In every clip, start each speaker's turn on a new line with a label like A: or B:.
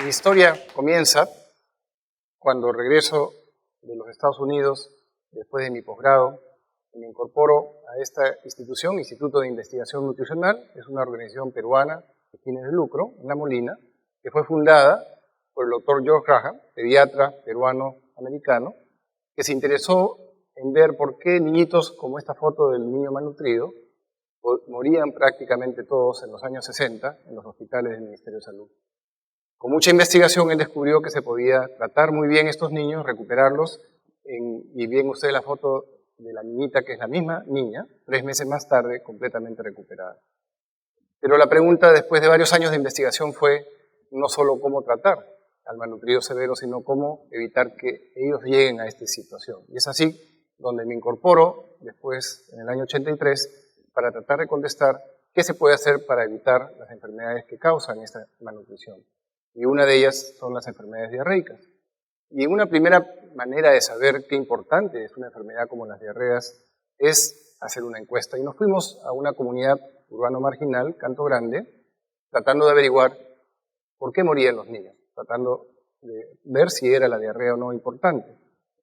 A: Mi historia comienza cuando regreso de los Estados Unidos después de mi posgrado y me incorporo a esta institución, Instituto de Investigación Nutricional. Es una organización peruana de fines de lucro, en La Molina, que fue fundada por el doctor George Graham, pediatra peruano-americano, que se interesó en ver por qué niñitos como esta foto del niño malnutrido morían prácticamente todos en los años 60 en los hospitales del Ministerio de Salud. Con mucha investigación él descubrió que se podía tratar muy bien estos niños, recuperarlos, y ven ustedes la foto de la niñita, que es la misma niña, 3 meses más tarde, completamente recuperada. Pero la pregunta después de varios años de investigación fue no solo cómo tratar al malnutrido severo, sino cómo evitar que ellos lleguen a esta situación. Y es así donde me incorporo después, en el año 83, para tratar de contestar qué se puede hacer para evitar las enfermedades que causan esta malnutrición. Y una de ellas son las enfermedades diarreicas. Y una primera manera de saber qué importante es una enfermedad como las diarreas es hacer una encuesta. Y nos fuimos a una comunidad urbano marginal, Canto Grande, tratando de averiguar por qué morían los niños, tratando de ver si era la diarrea o no importante.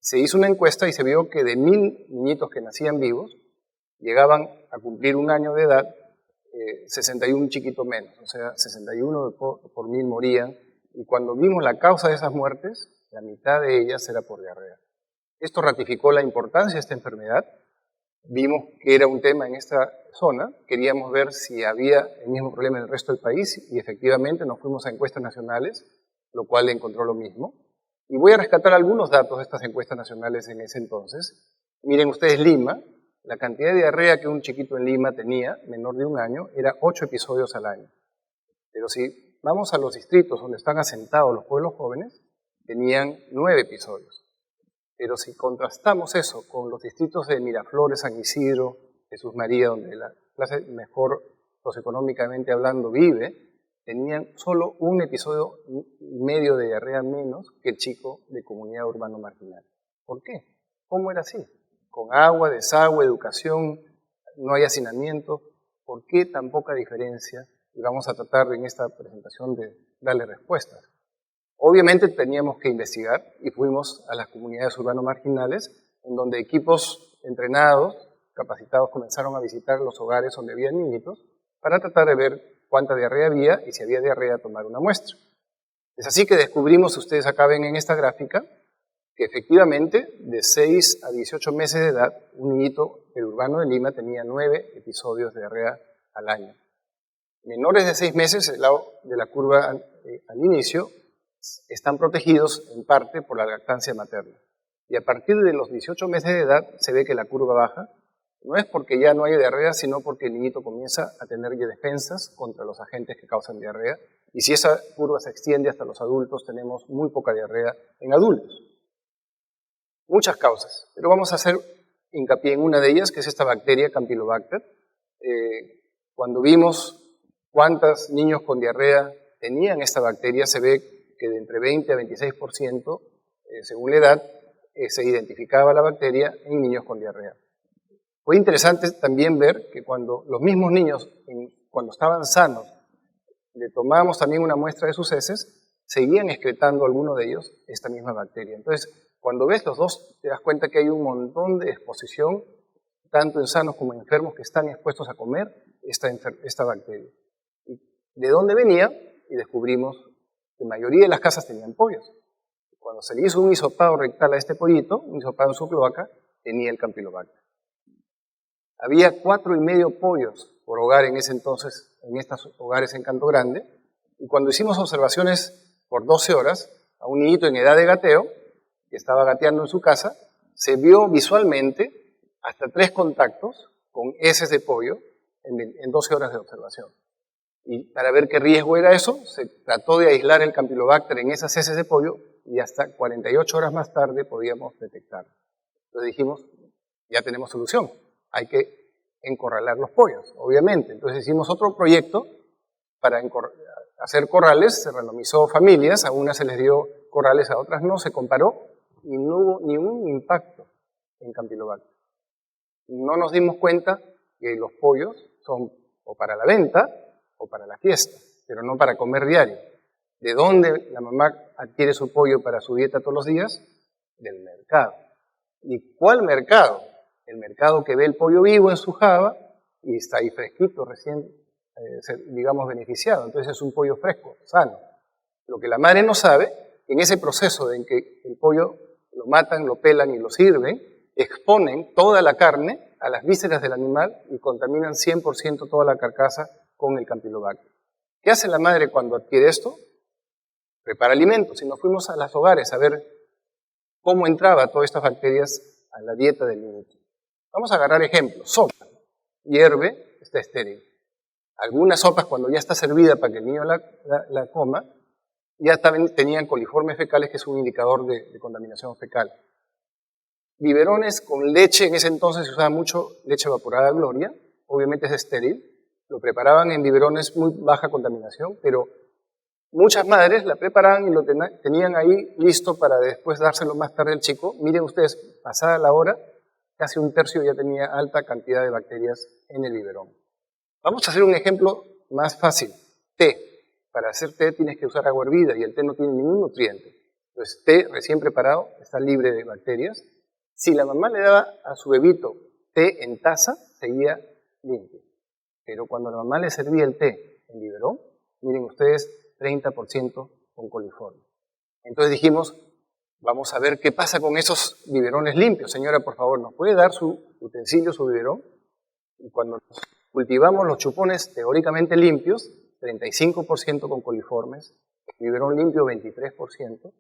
A: Se hizo una encuesta y se vio que de 1000 niñitos que nacían vivos, llegaban a cumplir 1 año de edad, 61 chiquito menos, o sea, 61 por 1000 morían, y cuando vimos la causa de esas muertes, la mitad de ellas era por diarrea. Esto ratificó la importancia de esta enfermedad. Vimos que era un tema en esta zona, queríamos ver si había el mismo problema en el resto del país, y efectivamente nos fuimos a encuestas nacionales, lo cual encontró lo mismo. Y voy a rescatar algunos datos de estas encuestas nacionales en ese entonces. Miren ustedes Lima. La cantidad de diarrea que un chiquito en Lima tenía, menor de 1 año, era 8 episodios al año. Pero si vamos a los distritos donde están asentados los pueblos jóvenes, tenían 9 episodios. Pero si contrastamos eso con los distritos de Miraflores, San Isidro, Jesús María, donde la clase mejor socioeconómicamente hablando vive, tenían solo 1 episodio y medio de diarrea menos que el chico de comunidad urbano marginal. ¿Por qué? ¿Cómo era así? Con agua, desagüe, educación, no hay hacinamiento. ¿Por qué tan poca diferencia? Y vamos a tratar en esta presentación de darle respuestas. Obviamente teníamos que investigar y fuimos a las comunidades urbanas marginales, en donde equipos entrenados, capacitados, comenzaron a visitar los hogares donde había niñitos para tratar de ver cuánta diarrea había y si había diarrea tomar una muestra. Es así que descubrimos, ustedes acá ven en esta gráfica, que efectivamente de 6 a 18 meses de edad, un niñito urbano de Lima tenía 9 episodios de diarrea al año. Menores de 6 meses, el lado de la curva al inicio, están protegidos en parte por la lactancia materna. Y a partir de los 18 meses de edad se ve que la curva baja. No es porque ya no haya diarrea, sino porque el niñito comienza a tener defensas contra los agentes que causan diarrea. Y si esa curva se extiende hasta los adultos, tenemos muy poca diarrea en adultos. Muchas causas, pero vamos a hacer hincapié en una de ellas, que es esta bacteria Campylobacter. Cuando vimos cuántos niños con diarrea tenían esta bacteria, se ve que de entre 20 a 26%, según la edad, se identificaba la bacteria en niños con diarrea. Fue interesante también ver que cuando los mismos niños, cuando estaban sanos, le tomábamos también una muestra de sus heces, seguían excretando algunos de ellos esta misma bacteria. Entonces, cuando ves los dos, te das cuenta que hay un montón de exposición, tanto en sanos como en enfermos, que están expuestos a comer esta bacteria. ¿Y de dónde venía? Y descubrimos que la mayoría de las casas tenían pollos. Cuando se le hizo un hisopado rectal a este pollito, un hisopado en su cloaca, tenía el Campylobacter. Había 4,5 pollos por hogar en ese entonces, en estos hogares en Canto Grande, y cuando hicimos observaciones por 12 horas a un niñito en edad de gateo, que estaba gateando en su casa, se vio visualmente hasta 3 contactos con heces de pollo en 12 horas de observación. Y para ver qué riesgo era eso, se trató de aislar el Campylobacter en esas heces de pollo y hasta 48 horas más tarde podíamos detectarlo. Entonces dijimos, ya tenemos solución, hay que encorralar los pollos, obviamente. Entonces hicimos otro proyecto para hacer corrales, se randomizó familias, a unas se les dio corrales, a otras no, se comparó y no hubo ni un impacto en Campylobacter. No nos dimos cuenta que los pollos son o para la venta o para la fiesta, pero no para comer diario. ¿De dónde la mamá adquiere su pollo para su dieta todos los días? Del mercado. ¿Y cuál mercado? El mercado que ve el pollo vivo en su java y está ahí fresquito, recién, digamos, beneficiado. Entonces es un pollo fresco, sano. Lo que la madre no sabe, en ese proceso en que el pollo lo matan, lo pelan y lo sirven, exponen toda la carne a las vísceras del animal y contaminan 100% toda la carcasa con el Campylobacter. ¿Qué hace la madre cuando adquiere esto? Prepara alimentos. Y nos fuimos a los hogares a ver cómo entraba todas estas bacterias a la dieta del niño. Vamos a agarrar ejemplos. Sopa. Hierve, está estéril. Algunas sopas, cuando ya está servida para que el niño la coma, ya tenían coliformes fecales, que es un indicador de contaminación fecal. Biberones con leche, en ese entonces se usaba mucho leche evaporada Gloria, obviamente es estéril, lo preparaban en biberones muy baja contaminación, pero muchas madres la preparaban y lo tenían ahí listo para después dárselo más tarde al chico. Miren ustedes, pasada la hora, casi un tercio ya tenía alta cantidad de bacterias en el biberón. Vamos a hacer un ejemplo más fácil. Té. Para hacer té tienes que usar agua hervida y el té no tiene ningún nutriente. Entonces, té recién preparado está libre de bacterias. Si la mamá le daba a su bebito té en taza, seguía limpio. Pero cuando la mamá le servía el té en biberón, miren ustedes, 30% con coliformes. Entonces dijimos, vamos a ver qué pasa con esos biberones limpios. Señora, por favor, ¿nos puede dar su utensilio, su biberón? Y cuando cultivamos los chupones teóricamente limpios, 35% con coliformes, biberón limpio 23%,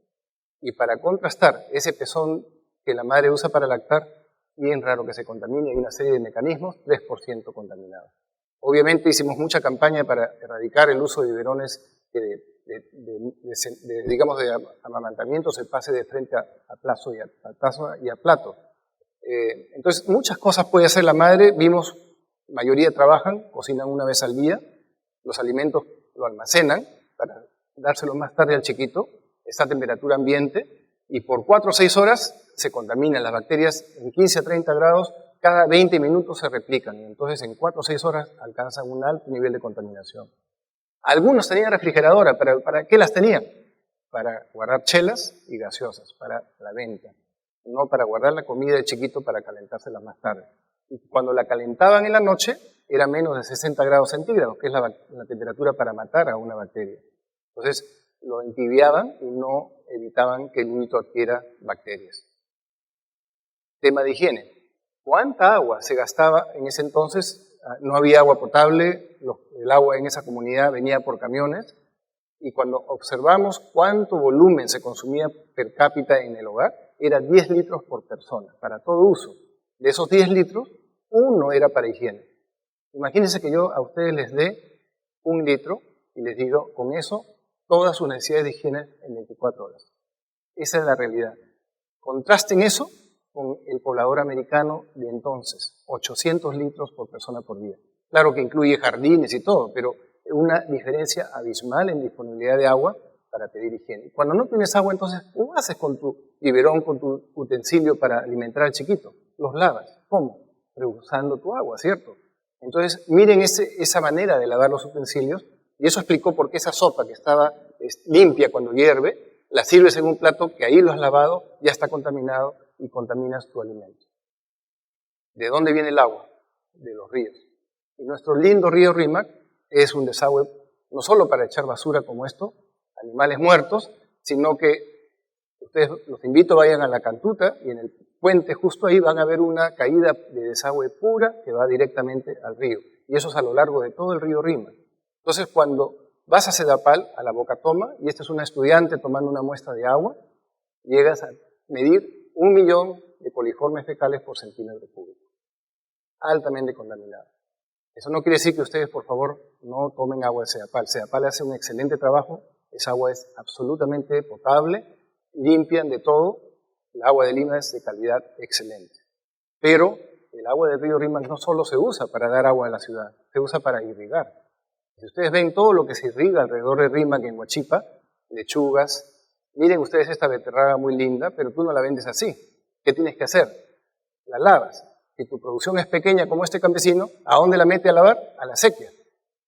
A: y para contrastar ese pezón que la madre usa para lactar, bien raro que se contamine, hay una serie de mecanismos, 3% contaminado. Obviamente hicimos mucha campaña para erradicar el uso de biberones que digamos, de amamantamiento se pase de frente a plazo y a plato. Entonces, muchas cosas puede hacer la madre. Vimos, la mayoría trabajan, cocinan una vez al día, los alimentos lo almacenan para dárselo más tarde al chiquito, está a temperatura ambiente, y por 4 o 6 horas se contaminan las bacterias en 15 a 30 grados, cada 20 minutos se replican, y entonces en 4 o 6 horas alcanzan un alto nivel de contaminación. Algunos tenían refrigeradora, ¿para qué las tenían? Para guardar chelas y gaseosas, para la venta, no para guardar la comida del chiquito para calentársela más tarde. Y cuando la calentaban en la noche, era menos de 60 grados centígrados, que es la temperatura para matar a una bacteria. Entonces, lo entibiaban y no evitaban que el niñito adquiera bacterias. Tema de higiene. ¿Cuánta agua se gastaba en ese entonces? No había agua potable, el agua en esa comunidad venía por camiones, y cuando observamos cuánto volumen se consumía per cápita en el hogar, era 10 litros por persona, para todo uso. De esos 10 litros, 1 era para higiene. Imagínense que yo a ustedes les dé 1 litro y les digo, con eso, todas sus necesidades de higiene en 24 horas. Esa es la realidad. Contrasten eso con el poblador americano de entonces, 800 litros por persona por día. Claro que incluye jardines y todo, pero una diferencia abismal en disponibilidad de agua para pedir higiene. Cuando no tienes agua, entonces, ¿cómo haces con tu biberón, con tu utensilio para alimentar al chiquito? Los lavas. ¿Cómo? Reusando tu agua, ¿cierto? Entonces, miren esa manera de lavar los utensilios, y eso explicó por qué esa sopa que estaba limpia cuando hierve, la sirves en un plato que ahí lo has lavado, ya está contaminado y contaminas tu alimento. ¿De dónde viene el agua? De los ríos. Y nuestro lindo río Rímac es un desagüe no solo para echar basura como esto, animales muertos, sino que ustedes, los invito, vayan a la Cantuta y en el puente justo ahí van a ver una caída de desagüe pura que va directamente al río. Y eso es a lo largo de todo el río Rímac. Entonces, cuando vas a Sedapal, a la Boca Toma, y esta es una estudiante tomando una muestra de agua, llegas a medir 1 millón de coliformes fecales por centímetro cúbico. Altamente contaminado. Eso no quiere decir que ustedes, por favor, no tomen agua de Sedapal. Sedapal hace un excelente trabajo, esa agua es absolutamente potable, limpian de todo, el agua de Lima es de calidad excelente. Pero el agua del río Rímac no solo se usa para dar agua a la ciudad, se usa para irrigar. Si ustedes ven todo lo que se irriga alrededor de Rímac en Huachipa, lechugas, miren ustedes esta beterraga muy linda, pero tú no la vendes así. ¿Qué tienes que hacer? La lavas. Si tu producción es pequeña como este campesino, ¿a dónde la mete a lavar? A la sequía,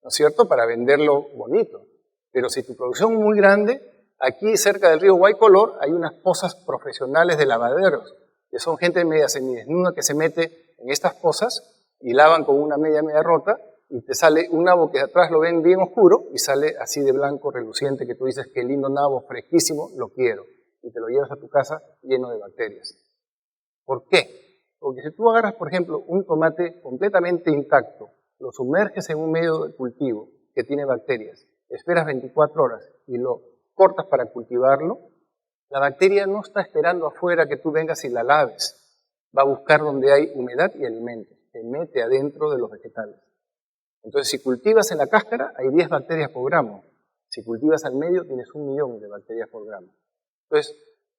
A: ¿no es cierto? Para venderlo bonito. Pero si tu producción es muy grande, aquí cerca del río Guaycolor hay unas pozas profesionales de lavaderos, que son gente media semidesnuda que se mete en estas pozas y lavan con una media rota y te sale un nabo que de atrás lo ven bien oscuro y sale así de blanco, reluciente, que tú dices, qué lindo nabo, fresquísimo, lo quiero. Y te lo llevas a tu casa lleno de bacterias. ¿Por qué? Porque si tú agarras, por ejemplo, un tomate completamente intacto, lo sumerges en un medio de cultivo que tiene bacterias, esperas 24 horas y lo cortas para cultivarlo, la bacteria no está esperando afuera que tú vengas y la laves. Va a buscar donde hay humedad y alimentos. Se mete adentro de los vegetales. Entonces, si cultivas en la cáscara, hay 10 bacterias por gramo. Si cultivas al medio, tienes 1.000.000 de bacterias por gramo. Entonces,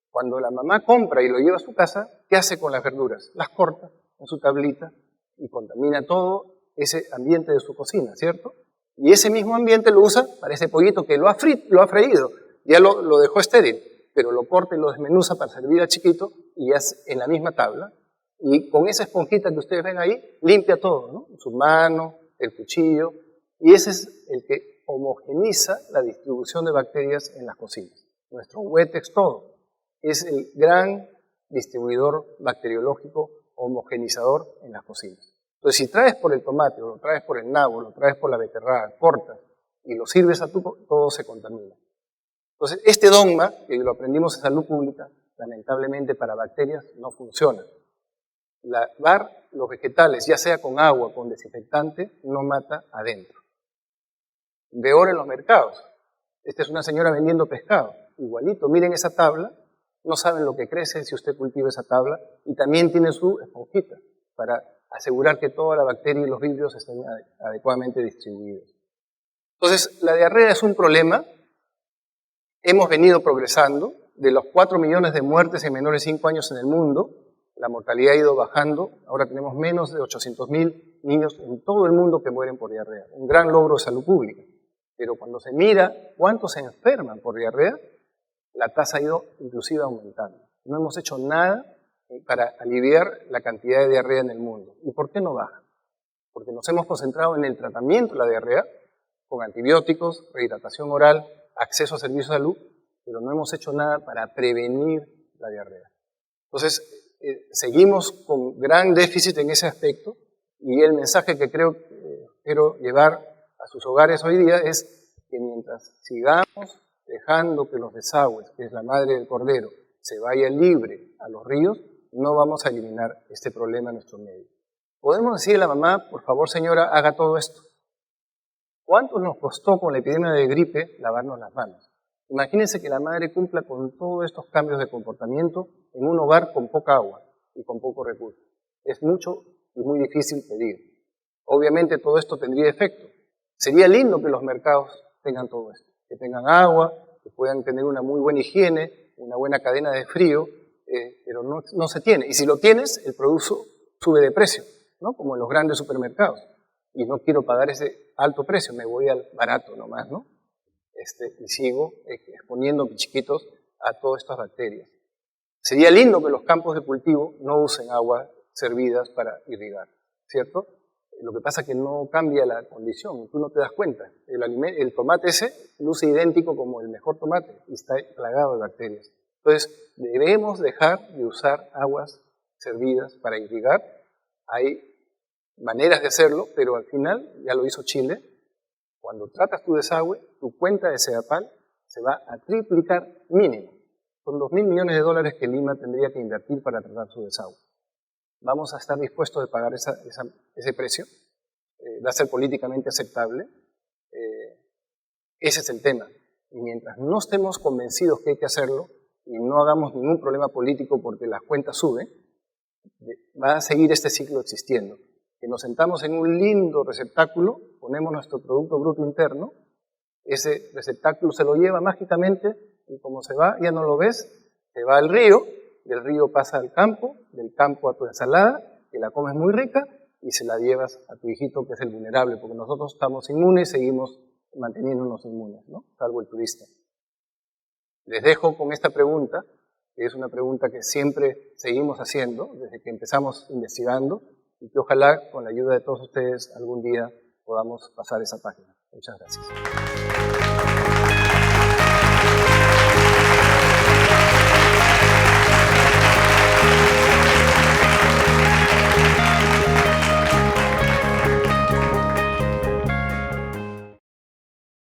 A: cuando la mamá compra y lo lleva a su casa, ¿qué hace con las verduras? Las corta en su tablita y contamina todo ese ambiente de su cocina, ¿cierto? Y ese mismo ambiente lo usa para ese pollito que lo ha freído, ya lo dejó estéril, pero lo corta y lo desmenuza para servir al chiquito y hace en la misma tabla. Y con esa esponjita que ustedes ven ahí, limpia todo, ¿no? Su mano, el cuchillo, y ese es el que homogeniza la distribución de bacterias en las cocinas. Nuestro Wetex todo es el gran distribuidor bacteriológico homogenizador en las cocinas. Entonces, si traes por el tomate, o lo traes por el nabo, lo traes por la beterraga, cortas y lo sirves a todo se contamina. Entonces, este dogma, que lo aprendimos en salud pública, lamentablemente para bacterias no funciona. Lavar los vegetales, ya sea con agua, con desinfectante, no mata adentro. Peor en los mercados. Esta es una señora vendiendo pescado. Igualito, miren esa tabla, no saben lo que crece si usted cultiva esa tabla, y también tiene su esponjita para asegurar que toda la bacteria y los vidrios estén adecuadamente distribuidos. Entonces, la diarrea es un problema. Hemos venido progresando. De los 4 millones de muertes en menores de 5 años en el mundo, la mortalidad ha ido bajando. Ahora tenemos menos de 800.000 niños en todo el mundo que mueren por diarrea. Un gran logro de salud pública. Pero cuando se mira cuántos se enferman por diarrea, la tasa ha ido inclusive aumentando. No hemos hecho nada para aliviar la cantidad de diarrea en el mundo. ¿Y por qué no baja? Porque nos hemos concentrado en el tratamiento de la diarrea con antibióticos, rehidratación oral, acceso a servicios de salud, pero no hemos hecho nada para prevenir la diarrea. Entonces, seguimos con gran déficit en ese aspecto y el mensaje que quiero llevar a sus hogares hoy día es que mientras sigamos dejando que los desagües, que es la madre del cordero, se vaya libre a los ríos, no vamos a eliminar este problema en nuestro medio. Podemos decirle a la mamá, por favor señora, haga todo esto. ¿Cuánto nos costó con la epidemia de gripe lavarnos las manos? Imagínense que la madre cumpla con todos estos cambios de comportamiento en un hogar con poca agua y con pocos recursos. Es mucho y muy difícil pedir. Obviamente todo esto tendría efecto. Sería lindo que los mercados tengan todo esto, que tengan agua, que puedan tener una muy buena higiene, una buena cadena de frío, pero no se tiene. Y si lo tienes, el producto sube de precio, ¿no? Como en los grandes supermercados. Y no quiero pagar ese alto precio, me voy al barato nomás, ¿no? Y sigo exponiendo a mis chiquitos a todas estas bacterias. Sería lindo que los campos de cultivo no usen agua servidas para irrigar, ¿cierto? Lo que pasa es que no cambia la condición, tú no te das cuenta. El tomate ese luce idéntico como el mejor tomate y está plagado de bacterias. Entonces, debemos dejar de usar aguas servidas para irrigar. Hay maneras de hacerlo, pero al final, ya lo hizo Chile, cuando tratas tu desagüe, tu cuenta de Sedapal se va a triplicar mínimo. Son 2.000 millones de dólares que Lima tendría que invertir para tratar su desagüe. ¿Vamos a estar dispuestos a pagar ese precio? ¿Va a ser políticamente aceptable? Ese es el tema. Y mientras no estemos convencidos que hay que hacerlo y no hagamos ningún problema político porque las cuentas suben, va a seguir este ciclo existiendo. Que nos sentamos en un lindo receptáculo, ponemos nuestro Producto Bruto Interno, ese receptáculo se lo lleva mágicamente y como se va, ya no lo ves, se va al río, del río pasa al campo, del campo a tu ensalada, que la comes muy rica y se la llevas a tu hijito que es el vulnerable, porque nosotros estamos inmunes y seguimos manteniéndonos inmunes, ¿no? Salvo el turista. Les dejo con esta pregunta, que es una pregunta que siempre seguimos haciendo desde que empezamos investigando, y que ojalá con la ayuda de todos ustedes algún día podamos pasar esa página. Muchas gracias.